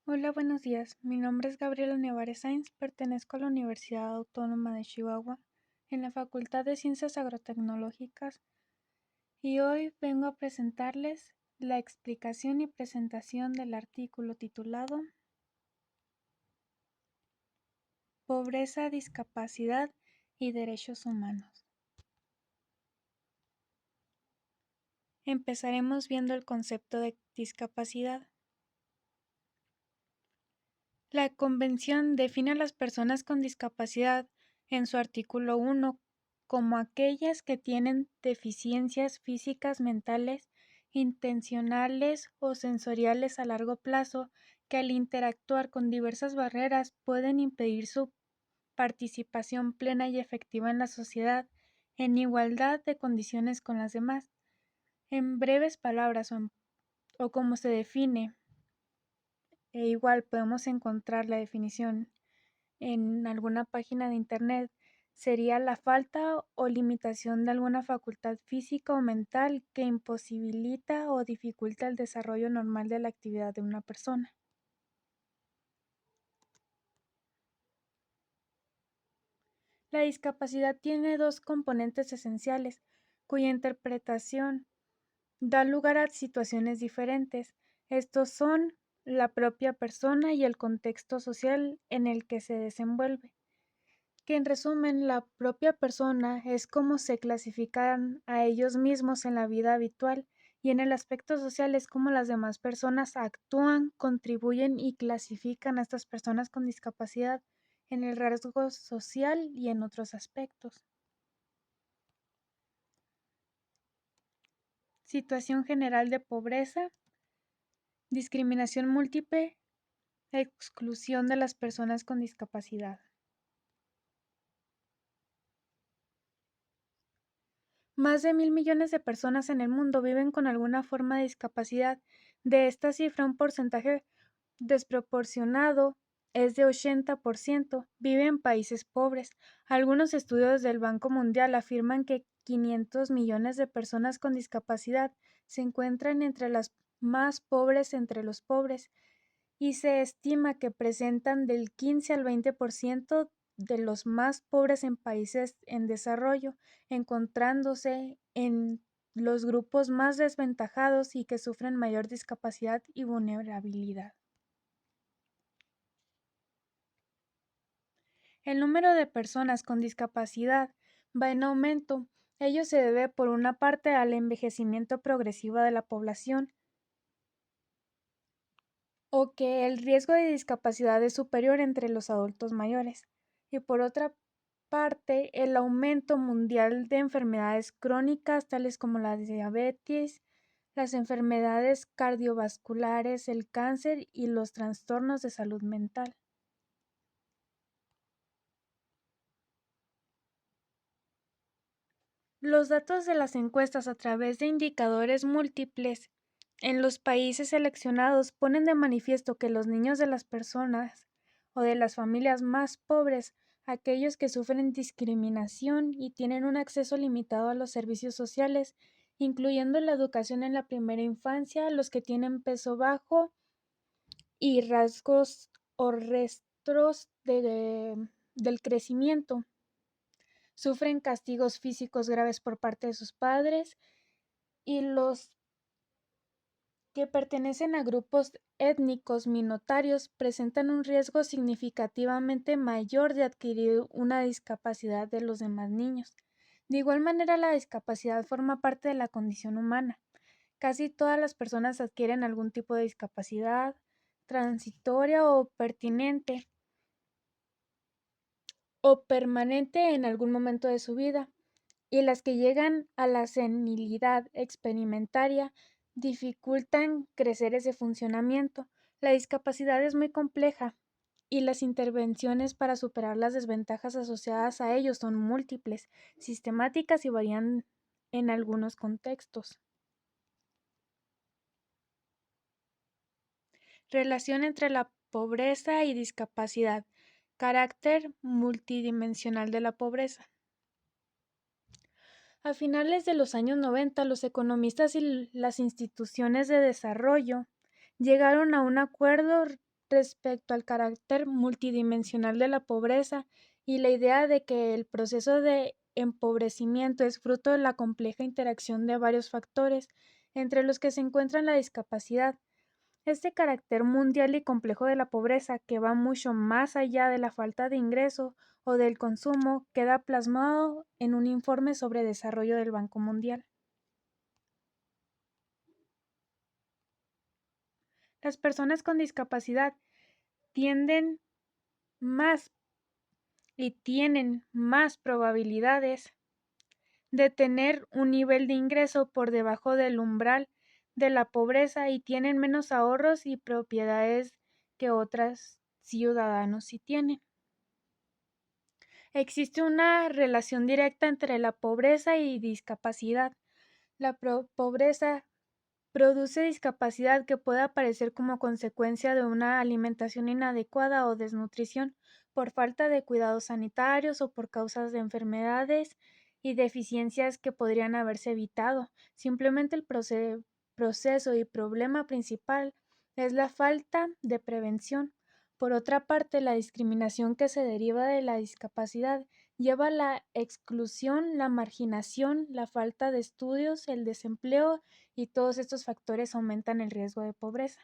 Hola, buenos días. Mi nombre es Gabriela Nevares Sainz, pertenezco a la Universidad Autónoma de Chihuahua en la Facultad de Ciencias Agrotecnológicas y hoy vengo a presentarles la explicación y presentación del artículo titulado Pobreza, discapacidad y derechos humanos. Empezaremos viendo el concepto de discapacidad. La Convención define a las personas con discapacidad en su artículo 1 como aquellas que tienen deficiencias físicas, mentales, intencionales o sensoriales a largo plazo que al interactuar con diversas barreras pueden impedir su participación plena y efectiva en la sociedad en igualdad de condiciones con las demás. En breves palabras o como se define, e igual podemos encontrar la definición en alguna página de internet, sería la falta o limitación de alguna facultad física o mental que imposibilita o dificulta el desarrollo normal de la actividad de una persona. La discapacidad tiene dos componentes esenciales, cuya interpretación da lugar a situaciones diferentes. Estos son la propia persona y el contexto social en el que se desenvuelve. Que en resumen, la propia persona es cómo se clasifican a ellos mismos en la vida habitual y en el aspecto social es cómo las demás personas actúan, contribuyen y clasifican a estas personas con discapacidad en el rasgo social y en otros aspectos. Situación general de pobreza, discriminación múltiple, exclusión de las personas con discapacidad. Más de 1.000 millones de personas en el mundo viven con alguna forma de discapacidad. De esta cifra, un porcentaje desproporcionado es de 80%, vive en países pobres. Algunos estudios del Banco Mundial afirman que 500 millones de personas con discapacidad se encuentran entre las más pobres entre los pobres y se estima que presentan del 15 al 20% de los más pobres en países en desarrollo, encontrándose en los grupos más desventajados y que sufren mayor discapacidad y vulnerabilidad. El número de personas con discapacidad va en aumento. Ello se debe por una parte al envejecimiento progresivo de la población, o que el riesgo de discapacidad es superior entre los adultos mayores, y por otra parte el aumento mundial de enfermedades crónicas tales como la diabetes, las enfermedades cardiovasculares, el cáncer y los trastornos de salud mental. Los datos de las encuestas a través de indicadores múltiples en los países seleccionados ponen de manifiesto que los niños de las personas o de las familias más pobres, aquellos que sufren discriminación y tienen un acceso limitado a los servicios sociales, incluyendo la educación en la primera infancia, los que tienen peso bajo y rasgos o restos del crecimiento, sufren castigos físicos graves por parte de sus padres y los que pertenecen a grupos étnicos minoritarios presentan un riesgo significativamente mayor de adquirir una discapacidad de los demás niños. De igual manera, la discapacidad forma parte de la condición humana. Casi todas las personas adquieren algún tipo de discapacidad transitoria o pertinente o permanente en algún momento de su vida, y las que llegan a la senilidad experimentaria dificultan crecer ese funcionamiento. La discapacidad es muy compleja y las intervenciones para superar las desventajas asociadas a ello son múltiples, sistemáticas y varían en algunos contextos. Relación entre la pobreza y discapacidad. Carácter multidimensional de la pobreza. A finales de los años 90, los economistas y las instituciones de desarrollo llegaron a un acuerdo respecto al carácter multidimensional de la pobreza y la idea de que el proceso de empobrecimiento es fruto de la compleja interacción de varios factores, entre los que se encuentra la discapacidad. Este carácter mundial y complejo de la pobreza, que va mucho más allá de la falta de ingreso o del consumo, queda plasmado en un informe sobre desarrollo del Banco Mundial. Las personas con discapacidad tienden más y tienen más probabilidades de tener un nivel de ingreso por debajo del umbral de la pobreza y tienen menos ahorros y propiedades que otros ciudadanos sí tienen. Existe una relación directa entre la pobreza y discapacidad. La pobreza produce discapacidad que puede aparecer como consecuencia de una alimentación inadecuada o desnutrición por falta de cuidados sanitarios o por causas de enfermedades y deficiencias que podrían haberse evitado. Simplemente el proceso y problema principal es la falta de prevención. Por otra parte, la discriminación que se deriva de la discapacidad lleva a la exclusión, la marginación, la falta de estudios, el desempleo y todos estos factores aumentan el riesgo de pobreza.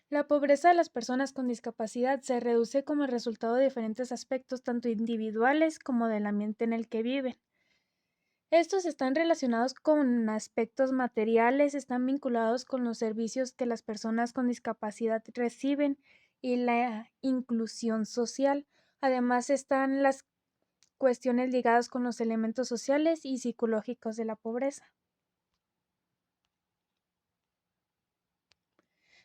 La pobreza de las personas con discapacidad se reduce como resultado de diferentes aspectos, tanto individuales como del ambiente en el que viven. Estos están relacionados con aspectos materiales, están vinculados con los servicios que las personas con discapacidad reciben y la inclusión social. Además están las cuestiones ligadas con los elementos sociales y psicológicos de la pobreza.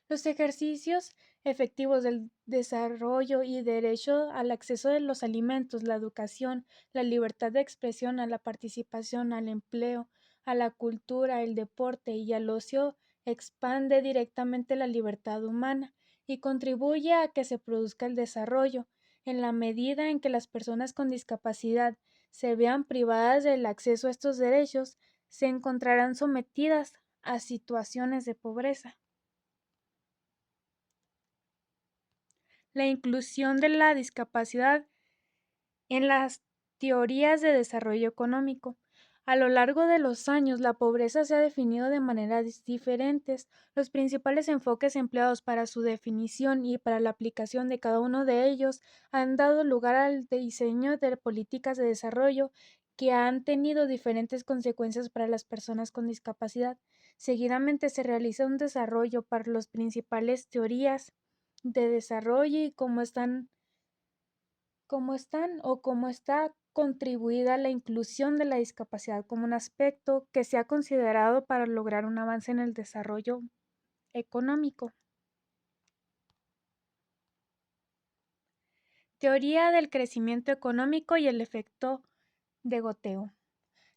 Los ejercicios efectivos del desarrollo y derecho al acceso de los alimentos, la educación, la libertad de expresión, a la participación, al empleo, a la cultura, el deporte y al ocio expande directamente la libertad humana y contribuye a que se produzca el desarrollo, en la medida en que las personas con discapacidad se vean privadas del acceso a estos derechos, se encontrarán sometidas a situaciones de pobreza. La inclusión de la discapacidad en las teorías de desarrollo económico. A lo largo de los años, la pobreza se ha definido de maneras diferentes. Los principales enfoques empleados para su definición y para la aplicación de cada uno de ellos han dado lugar al diseño de políticas de desarrollo que han tenido diferentes consecuencias para las personas con discapacidad. Seguidamente se realiza un desarrollo para las principales teorías de desarrollo y cómo está contribuida la inclusión de la discapacidad como un aspecto que se ha considerado para lograr un avance en el desarrollo económico. Teoría del crecimiento económico y el efecto de goteo.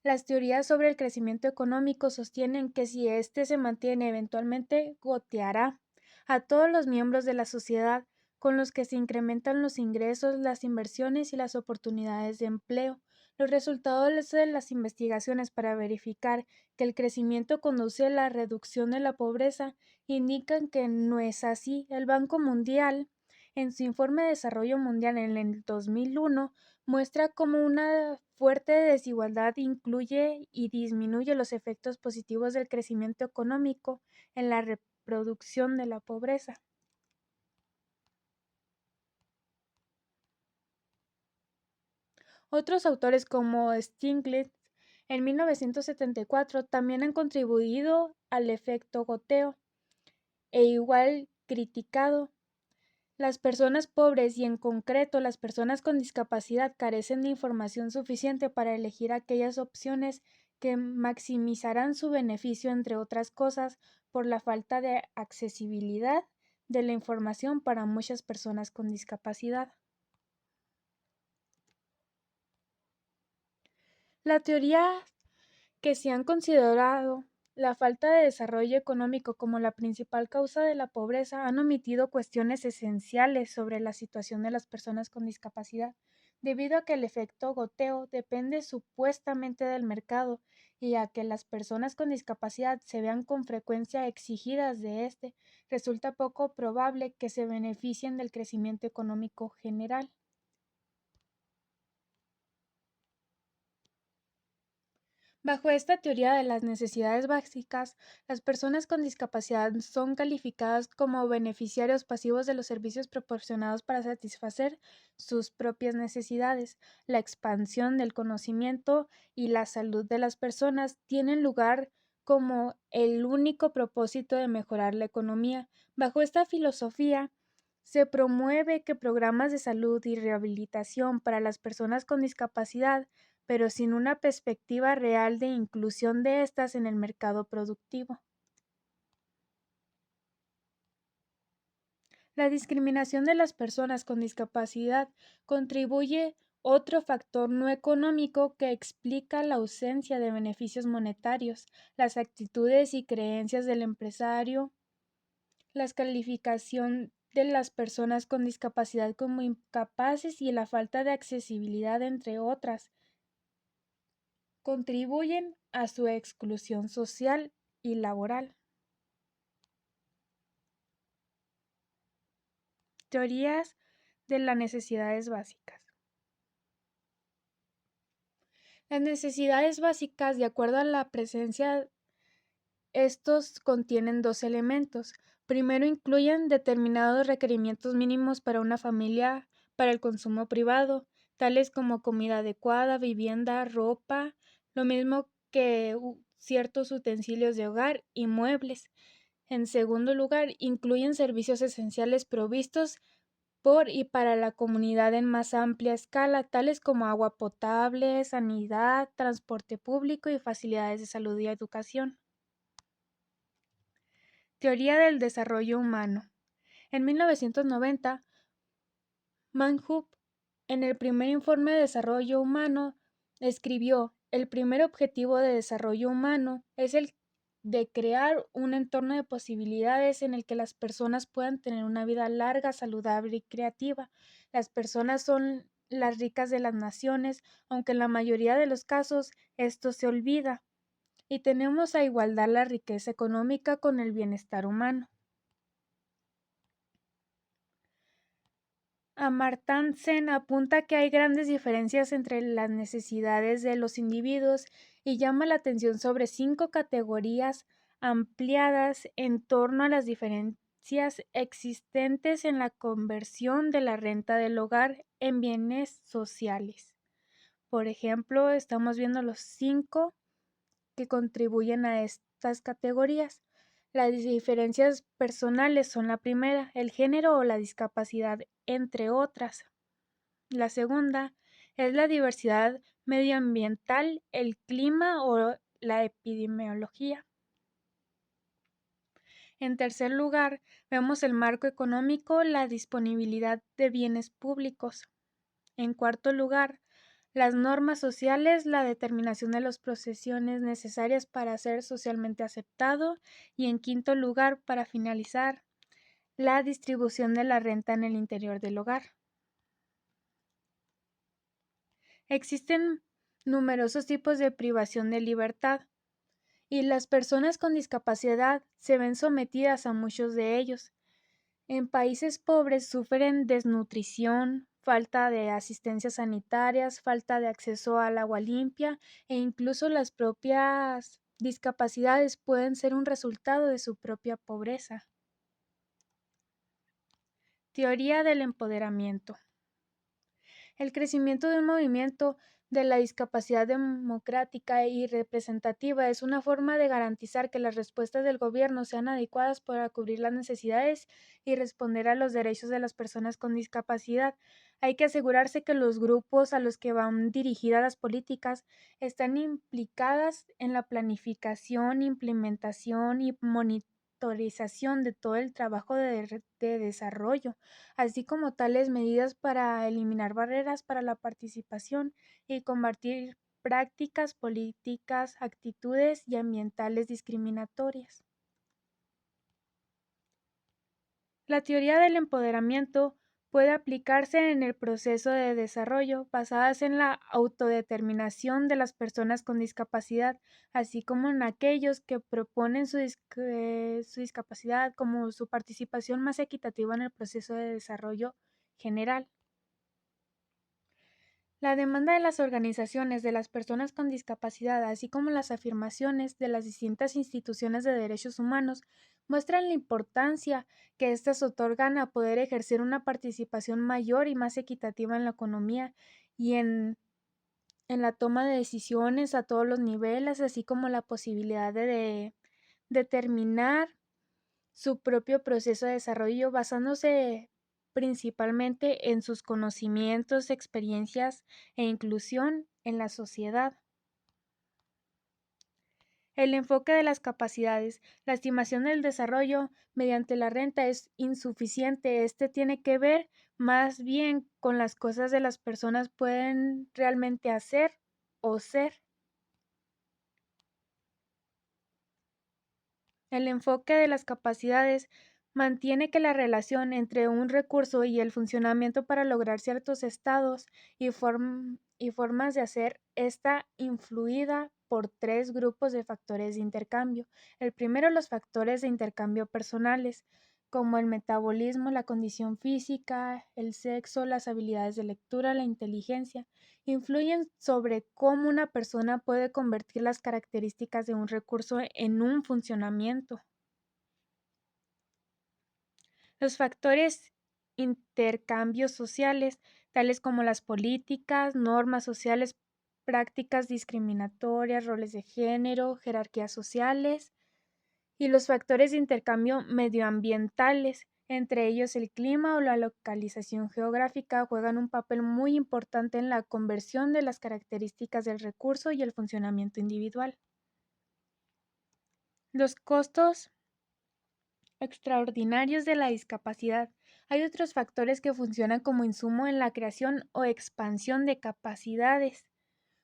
Las teorías sobre el crecimiento económico sostienen que si éste se mantiene eventualmente goteará a todos los miembros de la sociedad, con los que se incrementan los ingresos, las inversiones y las oportunidades de empleo. Los resultados de las investigaciones para verificar que el crecimiento conduce a la reducción de la pobreza indican que no es así. El Banco Mundial, en su informe de Desarrollo Mundial en el 2001, muestra cómo una fuerte desigualdad incluye y disminuye los efectos positivos del crecimiento económico en la reproducción de la pobreza. Otros autores como Stiglitz en 1974 también han contribuido al efecto goteo e igual criticado. Las personas pobres y en concreto las personas con discapacidad carecen de información suficiente para elegir aquellas opciones que maximizarán su beneficio, entre otras cosas, por la falta de accesibilidad de la información para muchas personas con discapacidad. La teoría que se han considerado la falta de desarrollo económico como la principal causa de la pobreza han omitido cuestiones esenciales sobre la situación de las personas con discapacidad, debido a que el efecto goteo depende supuestamente del mercado y a que las personas con discapacidad se vean con frecuencia exigidas de este, resulta poco probable que se beneficien del crecimiento económico general. Bajo esta teoría de las necesidades básicas, las personas con discapacidad son calificadas como beneficiarios pasivos de los servicios proporcionados para satisfacer sus propias necesidades. La expansión del conocimiento y la salud de las personas tienen lugar como el único propósito de mejorar la economía. Bajo esta filosofía, se promueve que programas de salud y rehabilitación para las personas con discapacidad, pero sin una perspectiva real de inclusión de estas en el mercado productivo. La discriminación de las personas con discapacidad contribuye otro factor no económico que explica la ausencia de beneficios monetarios, las actitudes y creencias del empresario, la calificación de las personas con discapacidad como incapaces y la falta de accesibilidad, entre otras, contribuyen a su exclusión social y laboral. Teorías de las necesidades básicas. Las necesidades básicas, de acuerdo a la presencia, estos contienen dos elementos. Primero, incluyen determinados requerimientos mínimos para una familia para el consumo privado, tales como comida adecuada, vivienda, ropa, lo mismo que ciertos utensilios de hogar y muebles. En segundo lugar, incluyen servicios esenciales provistos por y para la comunidad en más amplia escala, tales como agua potable, sanidad, transporte público y facilidades de salud y educación. Teoría del desarrollo humano. En 1990, Manhup, en el primer informe de desarrollo humano, escribió: el primer objetivo de desarrollo humano es el de crear un entorno de posibilidades en el que las personas puedan tener una vida larga, saludable y creativa. Las personas son las ricas de las naciones, aunque en la mayoría de los casos esto se olvida, y tenemos a igualdad la riqueza económica con el bienestar humano. Amartya Sen apunta que hay grandes diferencias entre las necesidades de los individuos y llama la atención sobre 5 categorías ampliadas en torno a las diferencias existentes en la conversión de la renta del hogar en bienes sociales. Por ejemplo, estamos viendo los 5 que contribuyen a estas categorías. Las diferencias personales son la primera, el género o la discapacidad, entre otras. La segunda es la diversidad medioambiental, el clima o la epidemiología. En tercer lugar, vemos el marco económico, la disponibilidad de bienes públicos. En cuarto lugar, las normas sociales, la determinación de las profesiones necesarias para ser socialmente aceptado. Y en quinto lugar, para finalizar, la distribución de la renta en el interior del hogar. Existen numerosos tipos de privación de libertad y las personas con discapacidad se ven sometidas a muchos de ellos. En países pobres sufren desnutrición, falta de asistencias sanitarias, falta de acceso al agua limpia e incluso las propias discapacidades pueden ser un resultado de su propia pobreza. Teoría del empoderamiento. El crecimiento de un movimiento de la discapacidad democrática y representativa es una forma de garantizar que las respuestas del gobierno sean adecuadas para cubrir las necesidades y responder a los derechos de las personas con discapacidad. Hay que asegurarse que los grupos a los que van dirigidas las políticas están implicadas en la planificación, implementación y monitorización de todo el trabajo de desarrollo, así como tales medidas para eliminar barreras para la participación y combatir prácticas políticas, actitudes y ambientales discriminatorias. La teoría del empoderamiento puede aplicarse en el proceso de desarrollo basadas en la autodeterminación de las personas con discapacidad, así como en aquellos que proponen su discapacidad como su participación más equitativa en el proceso de desarrollo general. La demanda de las organizaciones de las personas con discapacidad, así como las afirmaciones de las distintas instituciones de derechos humanos, muestran la importancia que éstas otorgan a poder ejercer una participación mayor y más equitativa en la economía y en la toma de decisiones a todos los niveles, así como la posibilidad de determinar su propio proceso de desarrollo basándose principalmente en sus conocimientos, experiencias e inclusión en la sociedad. El enfoque de las capacidades. La estimación del desarrollo mediante la renta es insuficiente. Este tiene que ver más bien con las cosas de las personas pueden realmente hacer o ser. El enfoque de las capacidades mantiene que la relación entre un recurso y el funcionamiento para lograr ciertos estados y formas de hacer está influida por tres grupos de factores de intercambio. El primero, los factores de intercambio personales, como el metabolismo, la condición física, el sexo, las habilidades de lectura, la inteligencia influyen sobre cómo una persona puede convertir las características de un recurso en un funcionamiento. Los factores intercambios sociales, tales como las políticas, normas sociales, prácticas discriminatorias, roles de género, jerarquías sociales, y los factores de intercambio medioambientales, entre ellos el clima o la localización geográfica, juegan un papel muy importante en la conversión de las características del recurso y el funcionamiento individual. Los costos extraordinarios de la discapacidad. Hay otros factores que funcionan como insumo en la creación o expansión de capacidades,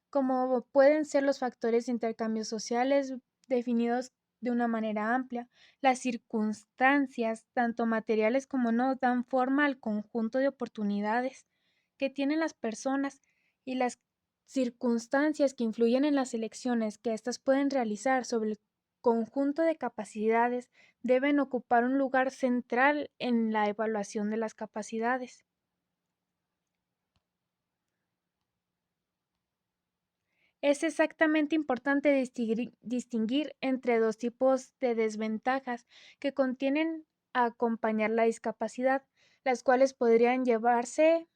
como pueden ser los factores de intercambio sociales definidos de una manera amplia. Las circunstancias, tanto materiales como no, dan forma al conjunto de oportunidades que tienen las personas y las circunstancias que influyen en las elecciones que éstas pueden realizar sobre el conjunto de capacidades deben ocupar un lugar central en la evaluación de las capacidades. Es exactamente importante distinguir entre dos tipos de desventajas que contienen a acompañar la discapacidad, las cuales podrían llevarse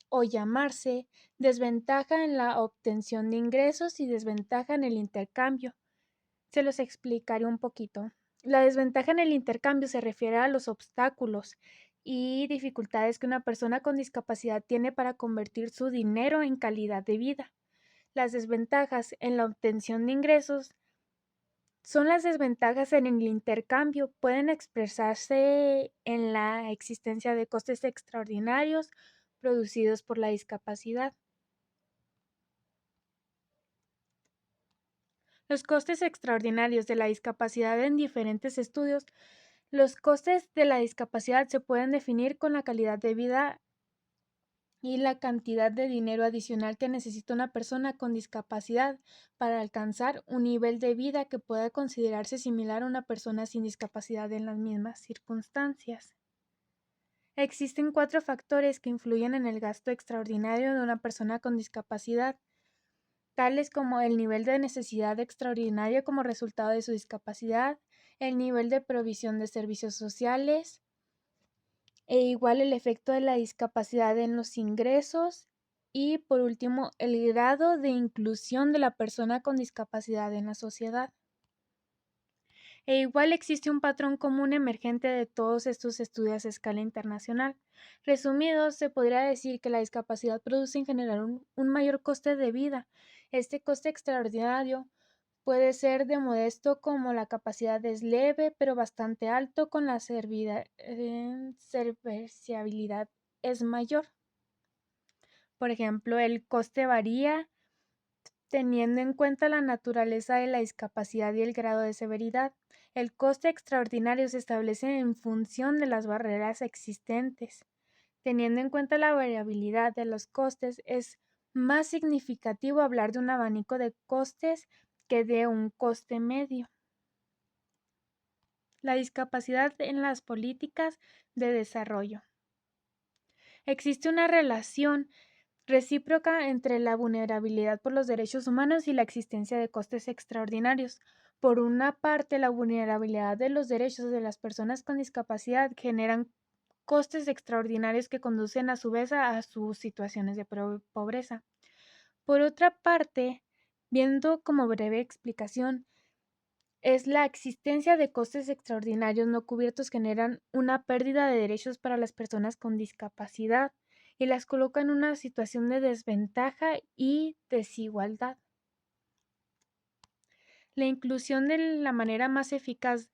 o llamarse desventaja en la obtención de ingresos y desventaja en el intercambio. Se los explicaré un poquito. La desventaja en el intercambio se refiere a los obstáculos y dificultades que una persona con discapacidad tiene para convertir su dinero en calidad de vida. Las desventajas en la obtención de ingresos son las desventajas en el intercambio. Pueden expresarse en la existencia de costes extraordinarios producidos por la discapacidad. Los costes extraordinarios de la discapacidad en diferentes estudios. Los costes de la discapacidad se pueden definir con la calidad de vida y la cantidad de dinero adicional que necesita una persona con discapacidad para alcanzar un nivel de vida que pueda considerarse similar a una persona sin discapacidad en las mismas circunstancias. Existen cuatro factores que influyen en el gasto extraordinario de una persona con discapacidad, tales como el nivel de necesidad extraordinaria como resultado de su discapacidad, el nivel de provisión de servicios sociales, e igual el efecto de la discapacidad en los ingresos y por último el grado de inclusión de la persona con discapacidad en la sociedad. E igual existe un patrón común emergente de todos estos estudios a escala internacional. Resumido, se podría decir que la discapacidad produce en general un mayor coste de vida. Este coste extraordinario puede ser de modesto como la capacidad es leve, pero bastante alto con la serviciabilidad es mayor. Por ejemplo, el coste varía teniendo en cuenta la naturaleza de la discapacidad y el grado de severidad. El coste extraordinario se establece en función de las barreras existentes, Teniendo en cuenta la variabilidad de los costes, es más significativo hablar de un abanico de costes que de un coste medio. La discapacidad en las políticas de desarrollo. Existe una relación recíproca entre la vulnerabilidad por los derechos humanos y la existencia de costes extraordinarios. Por una parte, la vulnerabilidad de los derechos de las personas con discapacidad generan costes extraordinarios que conducen a su vez a sus situaciones de pobreza. Por otra parte, viendo como breve explicación, es la existencia de costes extraordinarios no cubiertos generan una pérdida de derechos para las personas con discapacidad y las coloca en una situación de desventaja y desigualdad. La inclusión de la manera más eficaz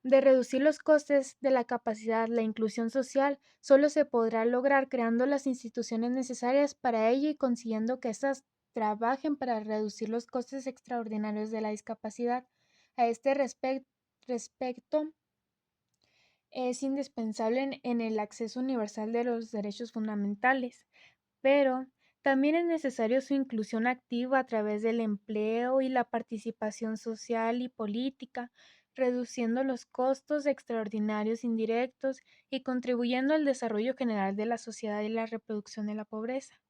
de reducir los costes de la capacidad, la inclusión social, solo se podrá lograr creando las instituciones necesarias para ello y consiguiendo que éstas trabajen para reducir los costes extraordinarios de la discapacidad. A este respecto, es indispensable en el acceso universal de los derechos fundamentales, pero también es necesario su inclusión activa a través del empleo y la participación social y política, reduciendo los costos extraordinarios indirectos y contribuyendo al desarrollo general de la sociedad y la reproducción de la pobreza.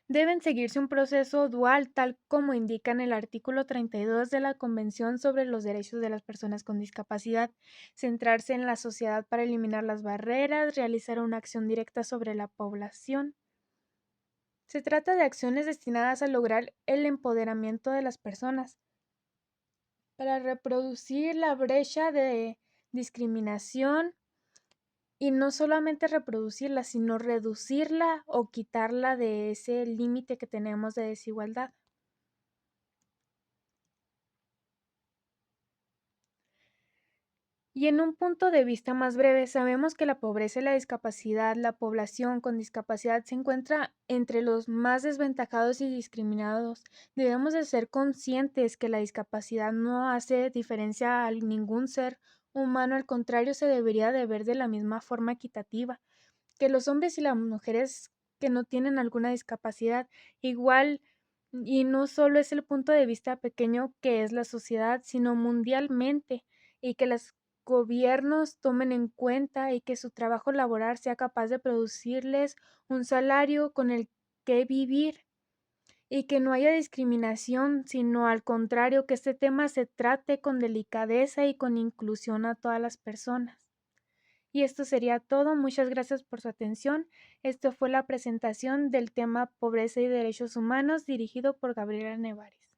Deben seguirse un proceso dual tal como indica en el artículo 32 de la Convención sobre los Derechos de las Personas con Discapacidad, centrarse en la sociedad para eliminar las barreras, realizar una acción directa sobre la población. Se trata de acciones destinadas a lograr el empoderamiento de las personas, para reproducir la brecha de discriminación y no solamente reproducirla, sino reducirla o quitarla de ese límite que tenemos de desigualdad. Y en un punto de vista más breve, sabemos que la pobreza y la discapacidad, la población con discapacidad se encuentra entre los más desventajados y discriminados. Debemos de ser conscientes que la discapacidad no hace diferencia a ningún ser humano, al contrario, se debería de ver de la misma forma equitativa, que los hombres y las mujeres que no tienen alguna discapacidad, igual, y no solo es el punto de vista pequeño que es la sociedad, sino mundialmente, y que los gobiernos tomen en cuenta y que su trabajo laboral sea capaz de producirles un salario con el que vivir y que no haya discriminación, sino al contrario, que este tema se trate con delicadeza y con inclusión a todas las personas. Y esto sería todo. Muchas gracias por su atención. Esto fue la presentación del tema Pobreza y Derechos Humanos dirigido por Gabriela Nevares.